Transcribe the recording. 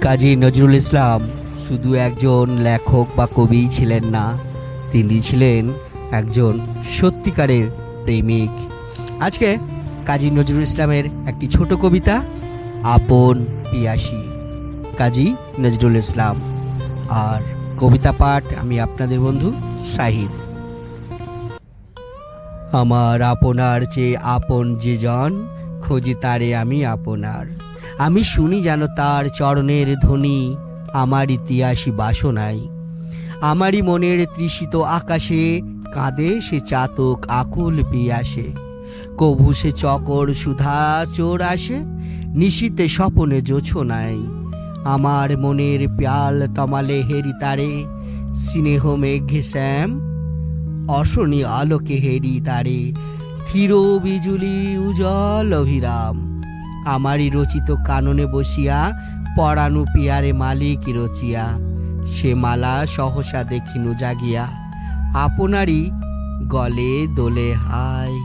কাজী নজরুল ইসলাম শুধু একজন লেখক বা কবি ছিলেন না, তিনি ছিলেন একজন সত্যিকারের প্রেমিক। আজকে কাজী নজরুল ইসলামের একটি ছোট কবিতা, আপন পিয়াসী, কাজী নজরুল ইসলাম। আর কবিতা পাঠ আমি আপনাদের বন্ধু শাহিদ। আমার আপনার চেয়ে আপন যে জন, খুঁজি তারে আমি আপনার। আমি শুনি যেন তার চরণের ধ্বনি, আমার ইতিহাসী বাসনায়। আমারই মনের তৃষিত আকাশে কাঁদে সে চাতক আকুল পিয়াসে। কভু সে চকর সুধা চোর আসে, নিশীতে স্বপনে জোছনায়। আমার মনের প্যাল তমালে হেরি তারে, স্নেহ মেঘে শ্যাম অশনি আলোকে হেরি তারে। থির বিজুলি উজ্জ্বল অভিরাম, আমারই রচিত কাননে বসিয়া পরাণু পিয়ারে মালিক রচিয়া। সে মালা সহসা দেখিনু জাগিয়া, আপনারই গলে দোলে হায়।